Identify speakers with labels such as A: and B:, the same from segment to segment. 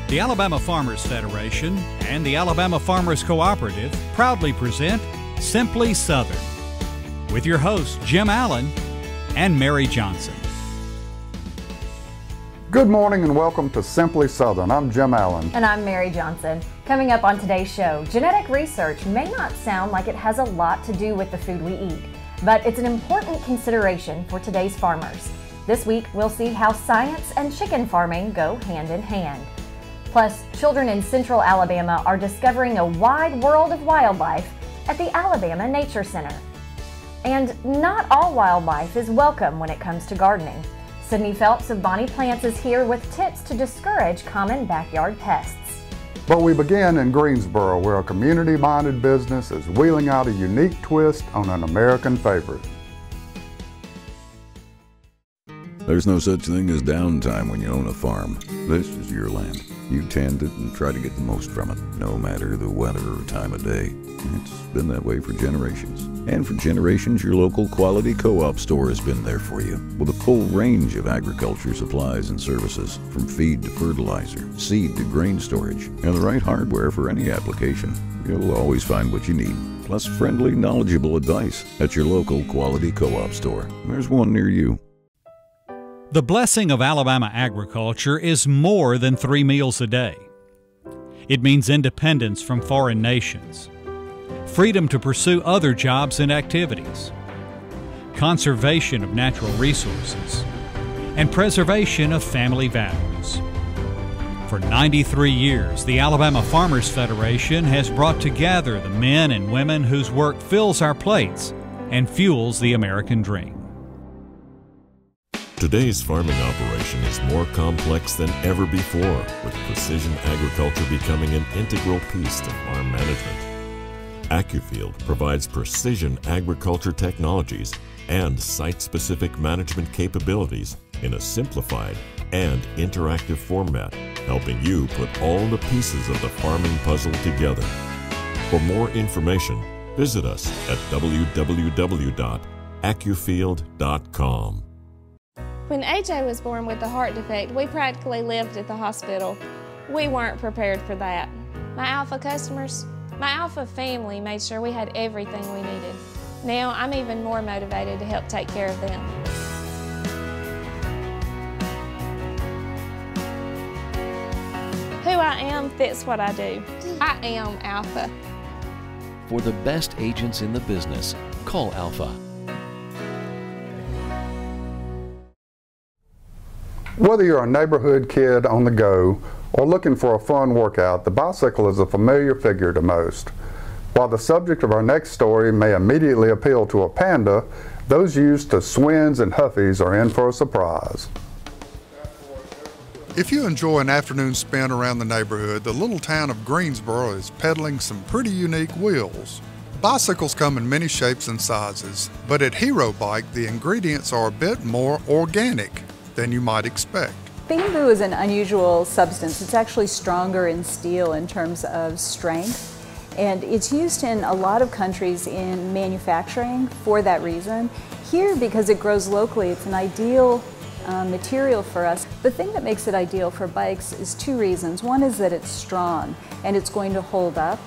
A: The Alabama Farmers Federation and the Alabama Farmers Cooperative proudly present Simply Southern with your hosts Jim Allen and Mary Johnson.
B: Good morning and welcome to Simply Southern. I'm Jim Allen.
C: And I'm Mary Johnson. Coming up on today's show, genetic research may not sound like it has a lot to do with the food we eat, but it's an important consideration for today's farmers. This week, we'll see how science and chicken farming go hand in hand. Plus, children in central Alabama are discovering a wide world of wildlife at the Alabama Nature Center. And not all wildlife is welcome when it comes to gardening. Sydney Phelps of Bonnie Plants is here with tips to discourage common backyard pests.
B: But we begin in Greesnboro, where a community-minded business is wheeling out a unique twist on an American favorite.
D: There's no such thing as downtime when you own a farm. This is your land. You tend it and try to get the most from it, no matter the weather or time of day. It's been that way for generations. And for generations, your local quality co-op store has been there for you, with a full range of agriculture supplies and services, from feed to fertilizer, seed to grain storage, and the right hardware for any application. You'll always find what you need, plus friendly, knowledgeable advice at your local quality co-op store. There's one near you.
A: The blessing of Alabama agriculture is more than 3 meals a day. It means independence from foreign nations, freedom to pursue other jobs and activities, conservation of natural resources, and preservation of family values. For 93 years, the Alabama Farmers Federation has brought together the men and women whose work fills our plates and fuels the American dream.
E: Today's farming operation is more complex than ever before, with precision agriculture becoming an integral piece to farm management. AccuField provides precision agriculture technologies and site-specific management capabilities in a simplified and interactive format, helping you put all the pieces of the farming puzzle together. For more information, visit us at www.accufield.com.
F: When AJ was born with a heart defect, we practically lived at the hospital. We weren't prepared for that. My Alpha customers, my Alpha family made sure we had everything we needed. Now I'm even more motivated to help take care of them. Who I am fits what I do. I am Alpha.
G: For the best agents in the business, call Alpha.
B: Whether you're a neighborhood kid on the go or looking for a fun workout, the bicycle is a familiar figure to most. While the subject of our next story may immediately appeal to a panda, those used to Swins and Huffies are in for a surprise. If you enjoy an afternoon spent around the neighborhood, the little town of Greensboro is peddling some pretty unique wheels. Bicycles come in many shapes and sizes, but at Hero Bike, the ingredients are a bit more organic than you might expect.
H: Bamboo is an unusual substance. It's actually stronger in steel in terms of strength, and it's used in a lot of countries in manufacturing for that reason. Here, because it grows locally, it's an ideal material for us. The thing that makes it ideal for bikes is 2 reasons. One is that it's strong and it's going to hold up.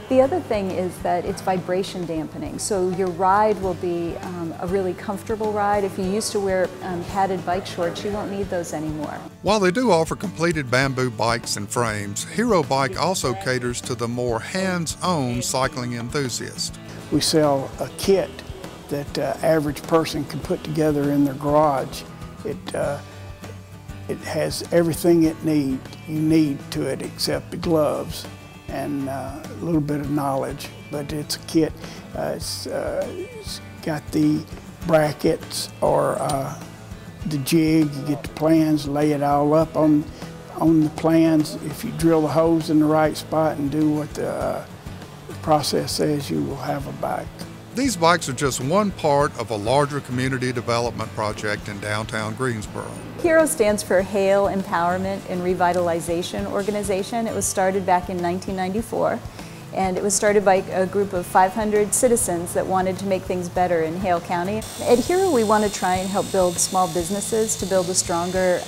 H: The other thing is that it's vibration dampening, so your ride will be a really comfortable ride. If you used to wear padded bike shorts, you won't need those anymore.
B: While they do offer completed bamboo bikes and frames, Hero Bike also caters to the more hands-on cycling enthusiast.
I: We sell a kit that average person can put together in their garage. It has everything you need to it except the gloves and a little bit of knowledge, but it's a kit. It's got the brackets or the jig. You get the plans, lay it all up on the plans. If you drill the holes in the right spot and do what the process says, you will have a bike. These bikes are just one part of a larger community development project in downtown Greensboro.
H: HERO stands for Hail Empowerment and Revitalization Organization. It was started back in 1994, And it was started by a group of 500 citizens that wanted to make things better in Hale County. At Hero, we want to try and help build small businesses to build a stronger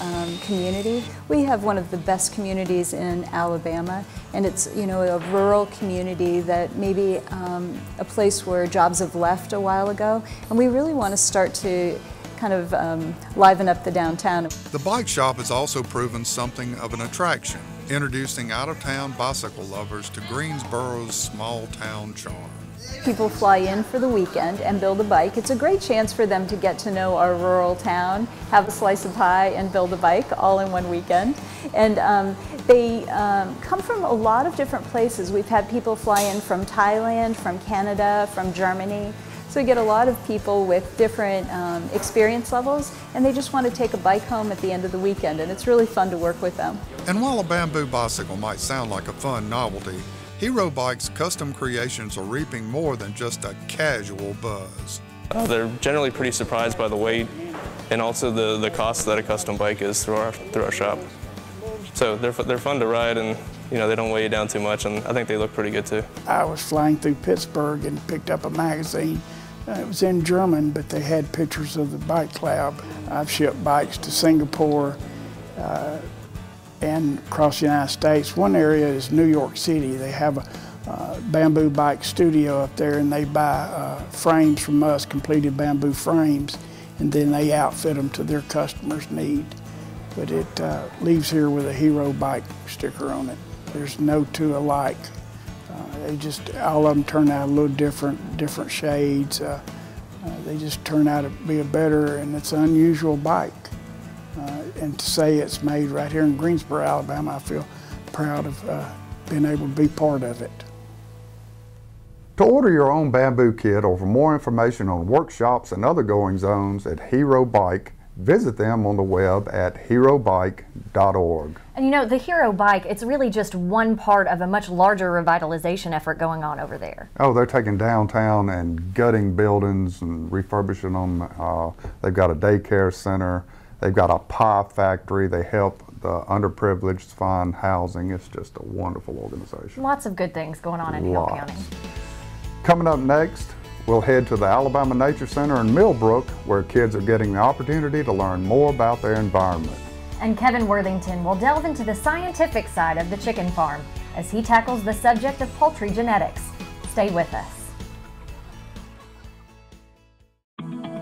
H: community. We have one of the best communities in Alabama, and it's a rural community that maybe a place where jobs have left a while ago, and we really want to start to kind of liven up the downtown.
B: The bike shop has also proven something of an attraction, introducing out-of-town bicycle lovers to Greensboro's small-town charm.
H: People fly in for the weekend and build a bike. It's a great chance for them to get to know our rural town, have a slice of pie, and build a bike all in one weekend. And they come from a lot of different places. We've had people fly in from Thailand, from Canada, from Germany. So we get a lot of people with different experience levels, and they just want to take a bike home at the end of the weekend, and it's really fun to work with them.
B: And while a bamboo bicycle might sound like a fun novelty, Hero Bike's custom creations are reaping more than just a casual buzz.
J: They're generally pretty surprised by the weight and also the cost that a custom bike is through our shop. So they're fun to ride, and they don't weigh you down too much, and I think they look pretty good too.
I: I was flying through Pittsburgh and picked up a magazine. It was in German, but they had pictures of the bike club. I've shipped bikes to Singapore and across the United States. One area is New York City. They have a bamboo bike studio up there, and they buy frames from us, completed bamboo frames, and then they outfit them to their customers' need. But it leaves here with a Hero Bike sticker on it. There's no two alike. All of them turn out a little different shades. They just turn out to be a better, and it's an unusual bike. And to say it's made right here in Greensboro, Alabama, I feel proud of being able to be part of it.
B: To order your own bamboo kit or for more information on workshops and other goings-ons at Hero Bike, visit them on the web at herobike.org.
C: And the Hero Bike, it's really just one part of a much larger revitalization effort going on over there.
B: Oh, they're taking downtown and gutting buildings and refurbishing them. They've got a daycare center. They've got a pie factory. They help the underprivileged find housing. It's just a wonderful organization.
C: Lots of good things going on in Hale County.
B: Coming up next, we'll head to the Alabama Nature Center in Millbrook, where kids are getting the opportunity to learn more about their environment.
C: And Kevin Worthington will delve into the scientific side of the chicken farm as he tackles the subject of poultry genetics. Stay with us.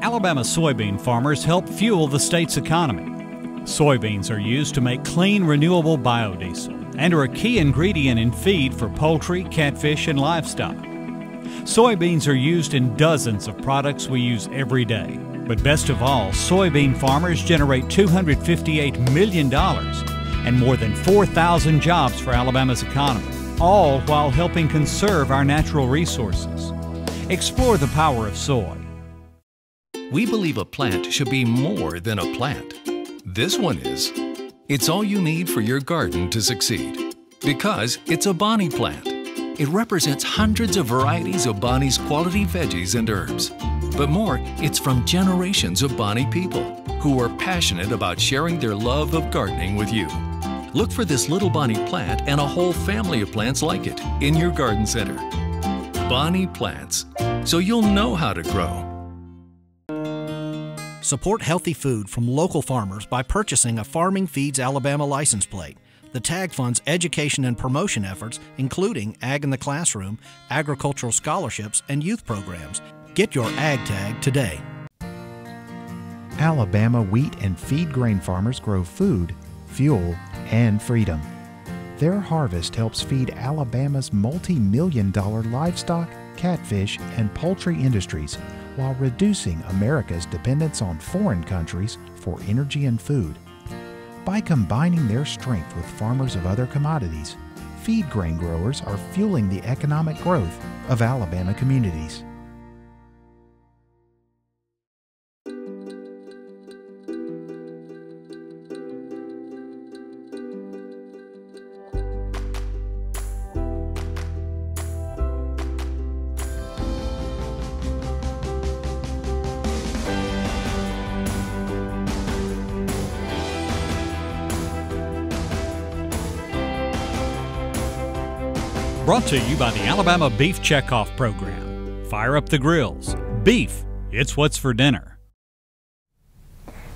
A: Alabama soybean farmers help fuel the state's economy. Soybeans are used to make clean, renewable biodiesel and are a key ingredient in feed for poultry, catfish, and livestock. Soybeans are used in dozens of products we use every day. But best of all, soybean farmers generate $258 million and more than 4,000 jobs for Alabama's economy, all while helping conserve our natural resources. Explore the power of soy.
G: We believe a plant should be more than a plant. This one is. It's all you need for your garden to succeed. Because it's a Bonnie plant. It represents hundreds of varieties of Bonnie's quality veggies and herbs. But more, it's from generations of Bonnie people who are passionate about sharing their love of gardening with you. Look for this little Bonnie plant and a whole family of plants like it in your garden center. Bonnie plants, so you'll know how to grow.
K: Support healthy food from local farmers by purchasing a Farming Feeds Alabama license plate. The tag funds education and promotion efforts, including Ag in the Classroom, agricultural scholarships, and youth programs. Get your Ag tag today.
L: Alabama wheat and feed grain farmers grow food, fuel, and freedom. Their harvest helps feed Alabama's multi-million-dollar livestock, catfish, and poultry industries while reducing America's dependence on foreign countries for energy and food. By combining their strength with farmers of other commodities, feed grain growers are fueling the economic growth of Alabama communities.
A: Brought to you by the Alabama Beef Checkoff Program. Fire up the grills. Beef, it's what's for dinner.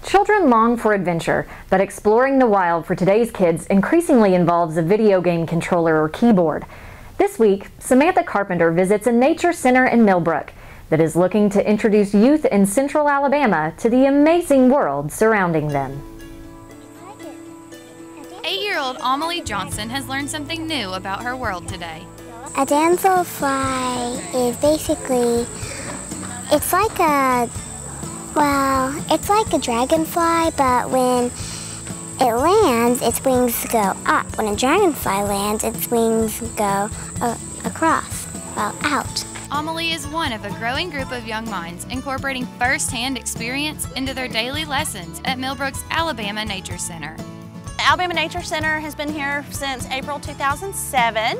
C: Children long for adventure, but exploring the wild for today's kids increasingly involves a video game controller or keyboard. This week, Samantha Carpenter visits a nature center in Millbrook that is looking to introduce youth in Central Alabama to the amazing world surrounding them.
M: 8-year-old Amelie Johnson has learned something new about her world today.
N: A damselfly is basically, it's like a dragonfly, but when it lands, its wings go up. When a dragonfly lands, its wings go out.
M: Amelie is one of a growing group of young minds incorporating first-hand experience into their daily lessons at Millbrook's Alabama Nature Center.
O: The Alabama Nature Center has been here since April 2007.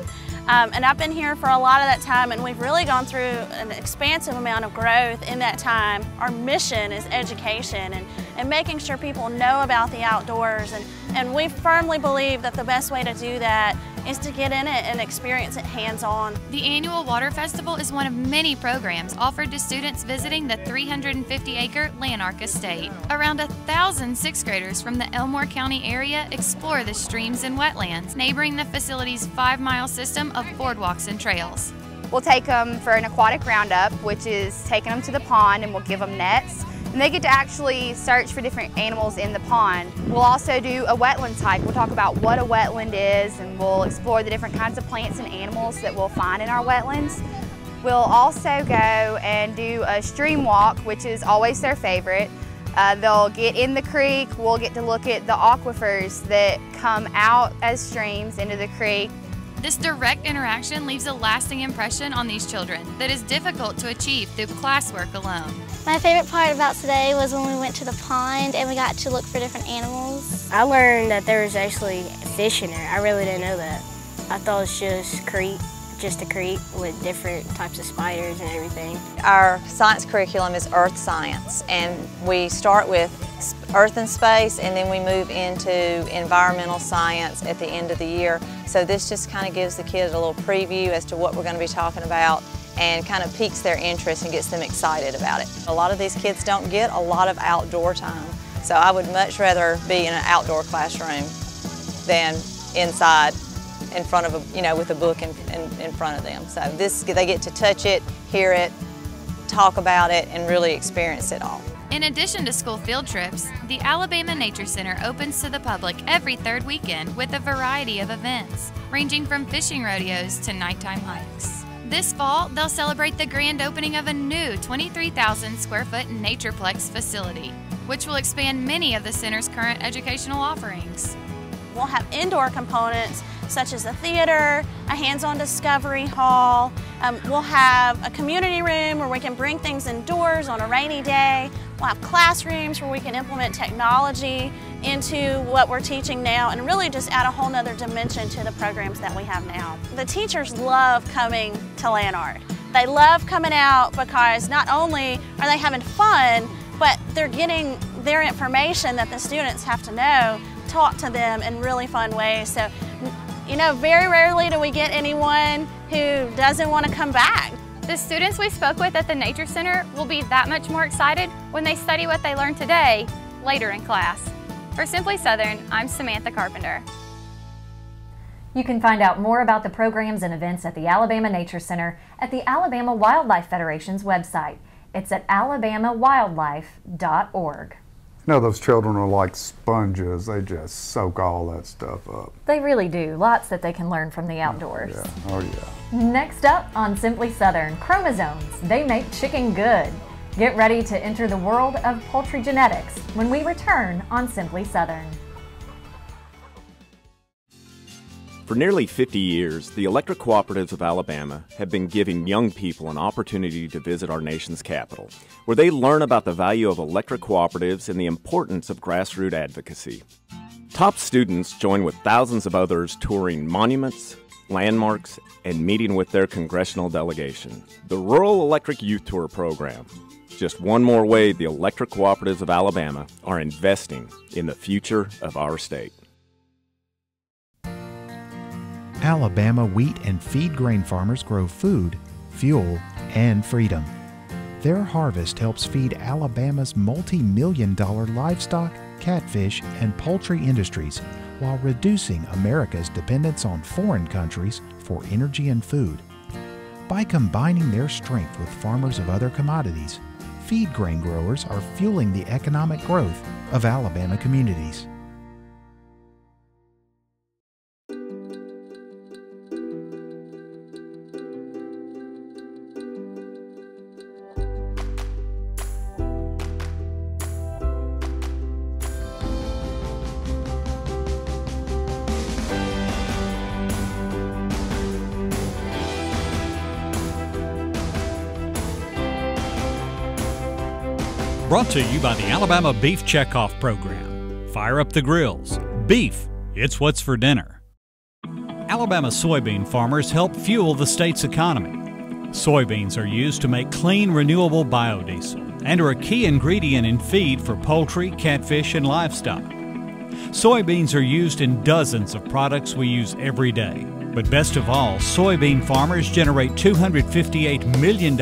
O: And I've been here for a lot of that time, and we've really gone through an expansive amount of growth in that time. Our mission is education and making sure people know about the outdoors, and we firmly believe that the best way to do that is to get in it and experience it hands-on.
M: The annual Water Festival is one of many programs offered to students visiting the 350-acre Lanark Estate. Around 1,000 sixth graders from the Elmore County area explore the streams and wetlands, neighboring the facility's 5-mile system of boardwalks and trails.
P: We'll take them for an aquatic roundup, which is taking them to the pond, and we'll give them nets. And they get to actually search for different animals in the pond. We'll also do a wetlands hike. We'll talk about what a wetland is, and we'll explore the different kinds of plants and animals that we'll find in our wetlands. We'll also go and do a stream walk, which is always their favorite. They'll get in the creek. We'll get to look at the aquifers that come out as streams into the creek.
M: This direct interaction leaves a lasting impression on these children that is difficult to achieve through classwork alone.
N: My favorite part about today was when we went to the pond and we got to look for different animals.
Q: I learned that there was actually fish in there. I really didn't know that. I thought it was just a creek with different types of spiders and everything.
R: Our science curriculum is earth science, and we start with earth and space, and then we move into environmental science at the end of the year. So this just kind of gives the kids a little preview as to what we're going to be talking about, and kind of piques their interest and gets them excited about it. A lot of these kids don't get a lot of outdoor time, so I would much rather be in an outdoor classroom than inside in front of with a book in front of them. So they get to touch it, hear it, talk about it, and really experience it all.
M: In addition to school field trips, the Alabama Nature Center opens to the public every third weekend with a variety of events, ranging from fishing rodeos to nighttime hikes. This fall, they'll celebrate the grand opening of a new 23,000 square foot Natureplex facility, which will expand many of the center's current educational offerings.
O: We'll have indoor components such as a theater, a hands-on discovery hall. We'll have a community room where we can bring things indoors on a rainy day. We'll have classrooms where we can implement technology into what we're teaching now and really just add a whole nother dimension to the programs that we have now. The teachers love coming to Lanark. They love coming out because not only are they having fun, but they're getting their information that the students have to know taught to them in really fun ways. So, very rarely do we get anyone who doesn't want to come back.
M: The students we spoke with at the Nature Center will be that much more excited when they study what they learned today later in class. For Simply Southern, I'm Samantha Carpenter.
C: You can find out more about the programs and events at the Alabama Nature Center at the Alabama Wildlife Federation's website. It's at alabamawildlife.org.
B: Those children are like sponges. They just soak all that stuff up.
C: They really do. Lots that they can learn from the outdoors.
B: Yeah. Oh, yeah.
C: Next up on Simply Southern, chromosomes. They make chicken good. Get ready to enter the world of poultry genetics when we return on Simply Southern.
S: For nearly 50 years, the electric cooperatives of Alabama have been giving young people an opportunity to visit our nation's capital, where they learn about the value of electric cooperatives and the importance of grassroots advocacy. Top students join with thousands of others touring monuments, landmarks, and meeting with their congressional delegation. The Rural Electric Youth Tour program. Just one more way the electric cooperatives of Alabama are investing in the future of our state.
L: Alabama wheat and feed grain farmers grow food, fuel, and freedom. Their harvest helps feed Alabama's multi-million-dollar livestock, catfish, and poultry industries while reducing America's dependence on foreign countries for energy and food. By combining their strength with farmers of other commodities, feed grain growers are fueling the economic growth of Alabama communities.
A: Brought to you by the Alabama Beef Checkoff Program. Fire up the grills. Beef, it's what's for dinner. Alabama soybean farmers help fuel the state's economy. Soybeans are used to make clean, renewable biodiesel and are a key ingredient in feed for poultry, catfish, and livestock. Soybeans are used in dozens of products we use every day. But best of all, soybean farmers generate $258 million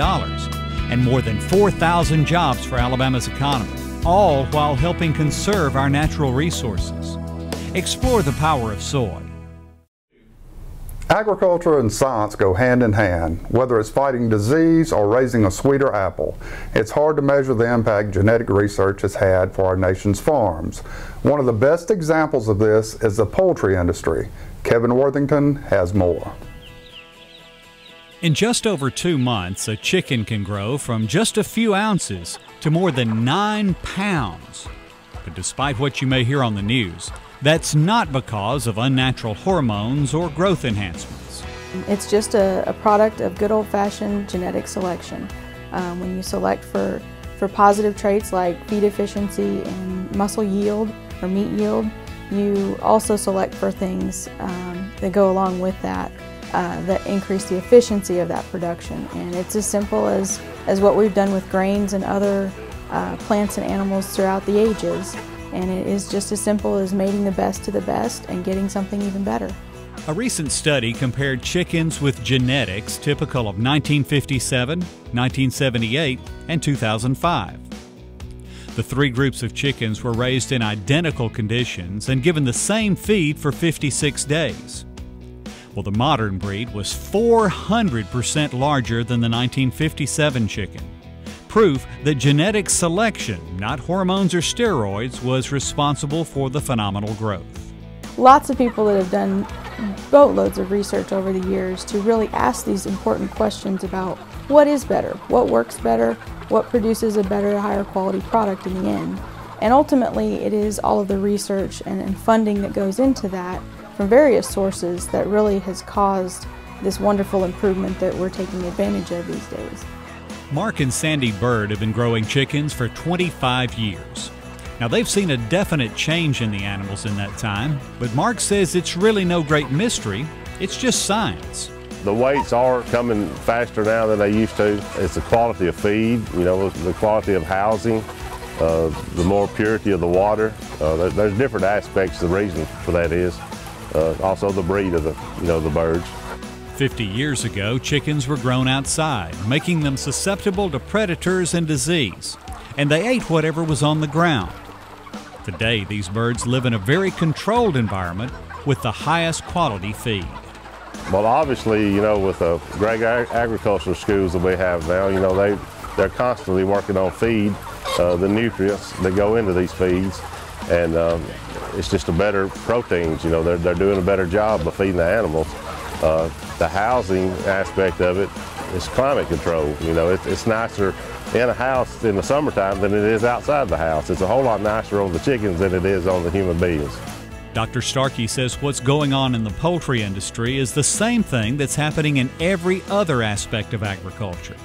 A: and more than 4,000 jobs for Alabama's economy, all while helping conserve our natural resources. Explore the power of soy.
B: Agriculture and science go hand in hand, whether it's fighting disease or raising a sweeter apple. It's hard to measure the impact genetic research has had for our nation's farms. One of the best examples of this is the poultry industry. Kevin Worthington has more.
A: In just over 2 months, a chicken can grow from just a few ounces to more than 9 pounds. But despite what you may hear on the news, that's not because of unnatural hormones or growth enhancements.
T: It's just a product of good old-fashioned genetic selection. When you select for positive traits like feed efficiency and muscle yield or meat yield, you also select for things that go along with that. That increase the efficiency of that production. And it's as simple as what we've done with grains and other plants and animals throughout the ages. And it is just as simple as mating the best to the best and getting something even better.
A: A recent study compared chickens with genetics typical of 1957, 1978, and 2005. The 3 groups of chickens were raised in identical conditions and given the same feed for 56 days. Well, the modern breed was 400% larger than the 1957 chicken. Proof that genetic selection, not hormones or steroids, was responsible for the phenomenal growth.
T: Lots of people that have done boatloads of research over the years to really ask these important questions about what is better, what works better, what produces a better, higher quality product in the end. And ultimately, it is all of the research and funding that goes into that from various sources that really has caused this wonderful improvement that we're taking advantage of these days.
A: Mark and Sandy Bird have been growing chickens for 25 years. Now, they've seen a definite change in the animals in that time, but Mark says it's really no great mystery, it's just science.
U: The weights are coming faster now than they used to. It's the quality of feed, the quality of housing, the more purity of the water. There's different aspects. The reason for that is also the breed of the birds.
A: 50 years ago, chickens were grown outside, making them susceptible to predators and disease, and they ate whatever was on the ground. Today, these birds live in a very controlled environment with the highest quality feed.
U: Well, obviously, with the great agricultural schools that we have now, they're constantly working on feed, the nutrients that go into these feeds, and it's just a better proteins. They're doing a better job of feeding the animals. The housing aspect of it is climate control. It's nicer in a house in the summertime than it is outside the house. It's a whole lot nicer on the chickens than it is on the human beings.
A: Dr. Starkey says what's going on in the poultry industry is the same thing that's happening in every other aspect of agriculture.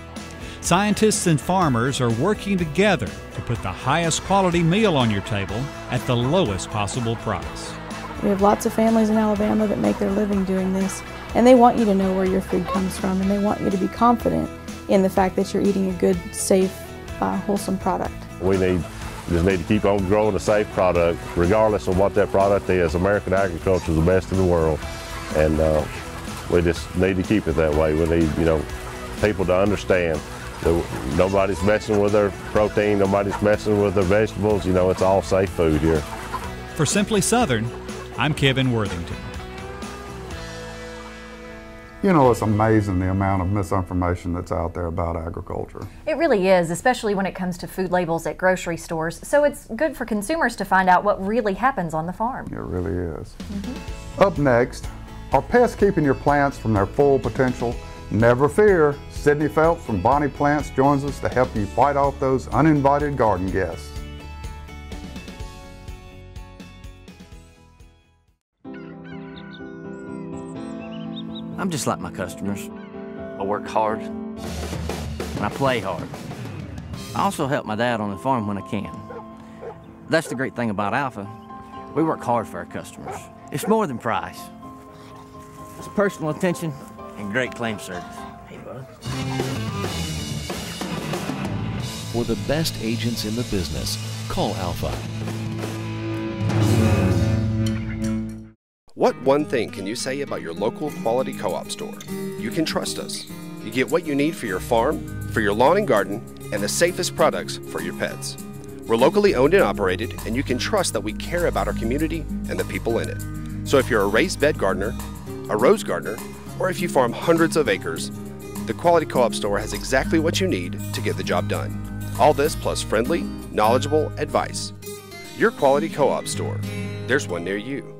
A: Scientists and farmers are working together to put the highest quality meal on your table at the lowest possible price.
T: We have lots of families in Alabama that make their living doing this, and they want you to know where your food comes from, and they want you to be confident in the fact that you're eating a good, safe, wholesome product.
U: We just need to keep on growing a safe product, regardless of what that product is. American agriculture is the best in the world, and We just need to keep it that way. We need, people to understand that nobody's messing with their protein, nobody's messing with their vegetables. It's all safe food here.
A: For Simply Southern, I'm Kevin Worthington.
B: It's amazing the amount of misinformation that's out there about agriculture.
C: It really is, especially when it comes to food labels at grocery stores. So it's good for consumers to find out what really happens on the farm.
B: It really is. Up next, are pests keeping your plants from their full potential? Never fear, Sydney Phelps from Bonnie Plants joins us to help you fight off those uninvited garden guests.
D: I'm just like my customers. I work hard, and I play hard. I also help my dad on the farm when I can. That's the great thing about Alpha. We work hard for our customers. It's more than price. It's personal attention and great claim service. Hey, bud.
V: For the best agents in the business, call Alpha.
W: What one thing can you say about your local quality co-op store? You can trust us. You get what you need for your farm, for your lawn and garden, and the safest products for your pets. We're locally owned and operated, and you can trust that we care about our community and the people in it. So if you're a raised bed gardener, a rose gardener, or if you farm hundreds of acres, the Quality Co-op Store has exactly what you need to get the job done. All this plus friendly, knowledgeable advice. Your Quality Co-op Store. There's one near you.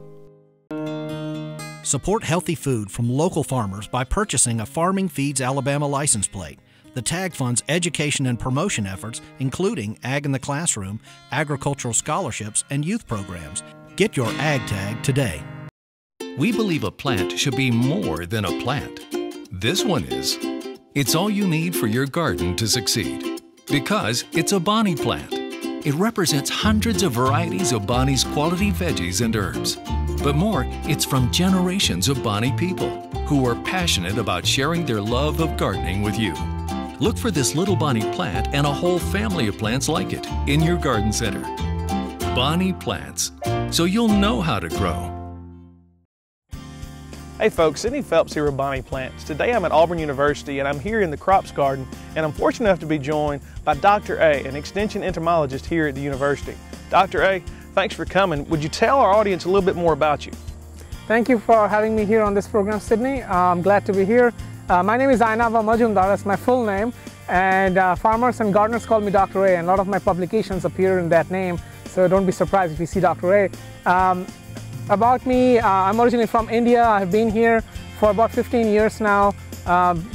K: Support healthy food from local farmers by purchasing a Farming Feeds Alabama license plate. The tag funds education and promotion efforts, including Ag in the Classroom, agricultural scholarships, and youth programs. Get your Ag tag today.
G: We believe a plant should be more than a plant. This one is. It's all you need for your garden to succeed. Because it's a Bonnie plant. It represents hundreds of varieties of Bonnie's quality veggies and herbs. But more, it's from generations of Bonnie people who are passionate about sharing their love of gardening with you. Look for this little Bonnie plant and a whole family of plants like it in your garden center. Bonnie Plants, so you'll know how to grow.
X: Hey folks, Sydney Phelps here with Bonnie Plants. Today I'm at Auburn University and I'm here in the crops garden, and I'm fortunate enough to be joined by Dr. A, an extension entomologist here at the university. Dr. A, thanks for coming. Would you tell our audience a little bit more about you?
Y: Thank you for having me here on this program, Sydney. I'm glad to be here. My name is Ainava Majumdar, that's my full name, and farmers and gardeners call me Dr. A, and a lot of my publications appear in that name, so don't be surprised if you see Dr. A. About me, I'm originally from India. I've been here for about 15 years now,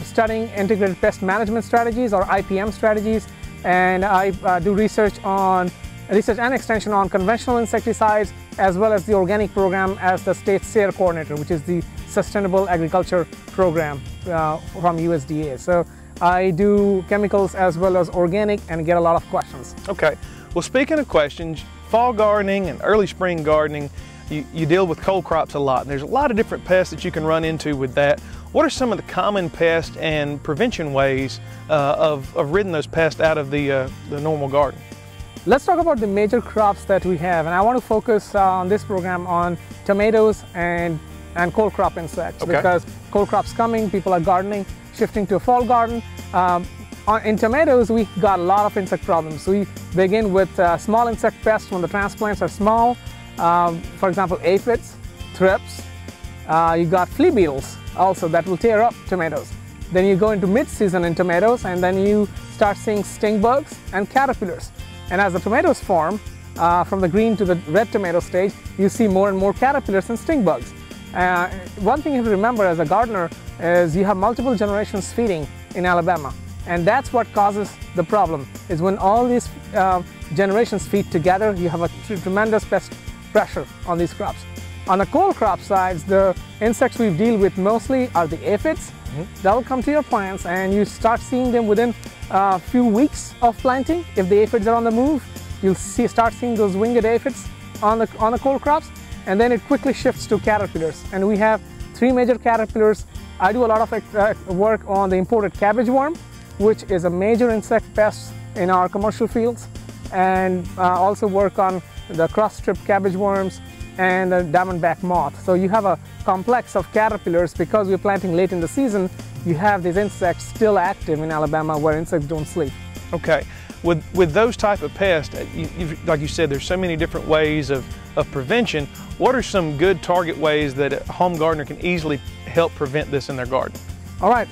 Y: studying integrated pest management strategies, or IPM strategies, and I do research and extension on conventional insecticides, as well as the organic program as the state SARE coordinator, which is the Sustainable Agriculture Program from USDA. So I do chemicals as well as organic and get a lot of questions.
X: Okay, well, speaking of questions, fall gardening and early spring gardening, you deal with cold crops a lot, and there's a lot of different pests that you can run into with that. What are some of the common pest and prevention ways of ridding those pests out of the normal garden?
Y: Let's talk about the major crops that we have, and I want to focus on this program on tomatoes and cold crop insects, because cold crops coming, people are gardening, shifting to a fall garden. In tomatoes, we got a lot of insect problems. We begin with small insect pests when the transplants are small. For example, aphids, thrips. You got flea beetles also that will tear up tomatoes. Then you go into mid-season in tomatoes, and then you start seeing sting bugs and caterpillars. And as the tomatoes form, from the green to the red tomato stage, you see more and more caterpillars and sting bugs. One thing you have to remember as a gardener is you have multiple generations feeding in Alabama, and that's what causes the problem, is when all these generations feed together, you have a tremendous pest pressure on these crops. On the cold crop sides, the insects we deal with mostly are the aphids. That will come to your plants, and you start seeing them within a few weeks of planting. If the aphids are on the move, you'll start seeing those winged aphids on the cold crops, and then it quickly shifts to caterpillars. And we have three major caterpillars. I do a lot of work on the imported cabbage worm, which is a major insect pest in our commercial fields, and also work on the cross-strip cabbage worms and the diamondback moth. So you have a complex of caterpillars, because we're planting late in the season, you have these insects still active in Alabama where insects don't sleep.
X: Okay. With those type of pests, like you said, there's so many different ways of prevention. What are some good target ways that a home gardener can easily help prevent this in their garden?
Y: All right.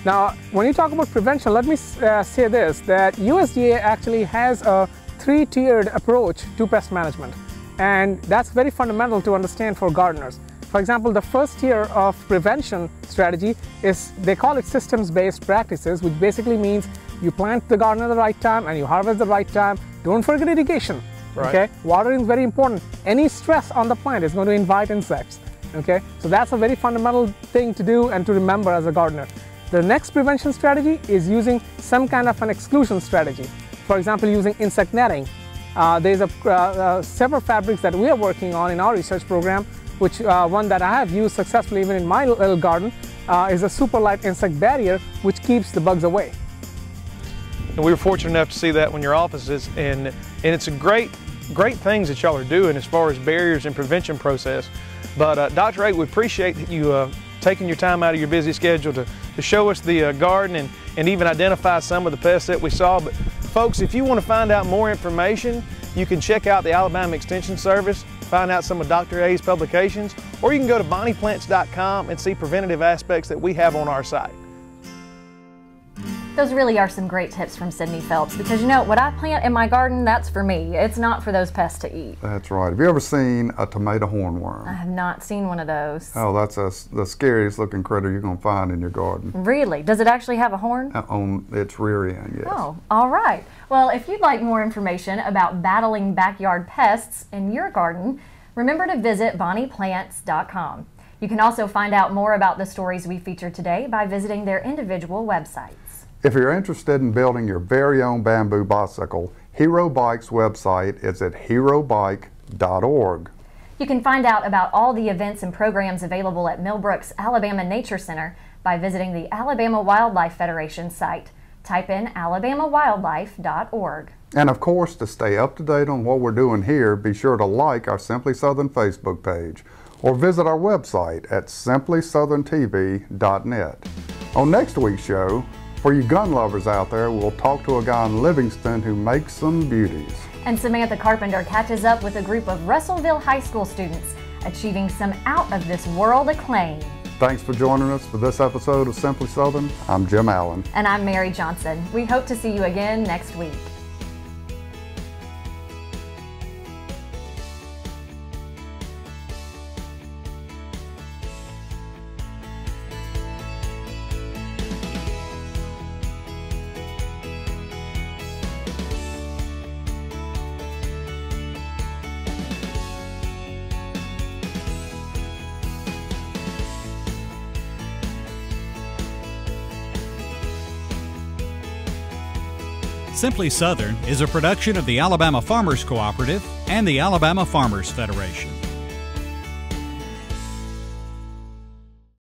Y: Now, when you talk about prevention, let me say this, that USDA actually has a 3-tiered approach to pest management. And that's very fundamental to understand for gardeners. For example, the first tier of prevention strategy is, they call it systems-based practices, which basically means you plant the garden at the right time and you harvest the right time. Don't forget irrigation.
X: Right.
Y: Okay? Watering is very important. Any stress on the plant is going to invite insects. Okay? So that's a very fundamental thing to do and to remember as a gardener. The next prevention strategy is using some kind of an exclusion strategy. For example, using insect netting. There's several fabrics that we are working on in our research program, which one that I have used successfully even in my little garden is a super light insect barrier, which keeps the bugs away.
X: And we were fortunate enough to see that in your offices, and it's a great things that y'all are doing as far as barriers and prevention process. But Dr. A, we appreciate that you taking your time out of your busy schedule to show us the garden and even identify some of the pests that we saw. But folks, if you want to find out more information, you can check out the Alabama Extension Service, find out some of Dr. A's publications, or you can go to bonnieplants.com and see preventative aspects that we have on our site.
C: Those really are some great tips from Sydney Phelps, because you know, what I plant in my garden, that's for me. It's not for those pests to eat.
B: That's right. Have you ever seen a tomato hornworm?
C: I have not seen one of those.
B: Oh, that's the scariest looking critter you're going to find in your garden.
C: Really? Does it actually have a horn?
B: On its rear end, yes.
C: Oh, all right. Well, if you'd like more information about battling backyard pests in your garden, remember to visit bonnieplants.com. You can also find out more about the stories we featured today by visiting their individual websites.
B: If you're interested in building your very own bamboo bicycle, Hero Bike's website is at herobike.org.
C: You can find out about all the events and programs available at Millbrook's Alabama Nature Center by visiting the Alabama Wildlife Federation site. Type in alabamawildlife.org.
B: And of course, to stay up to date on what we're doing here, be sure to like our Simply Southern Facebook page or visit our website at simplysouthern.tv.net. On next week's show, for you gun lovers out there, we'll talk to a guy in Livingston who makes some beauties.
C: And Samantha Carpenter catches up with a group of Russellville High School students achieving some out-of-this-world acclaim.
B: Thanks for joining us for this episode of Simply Southern. I'm Jim Allen.
C: And I'm Mary Johnson. We hope to see you again next week.
A: Simply Southern is a production of the Alabama Farmers Cooperative and the Alabama Farmers Federation.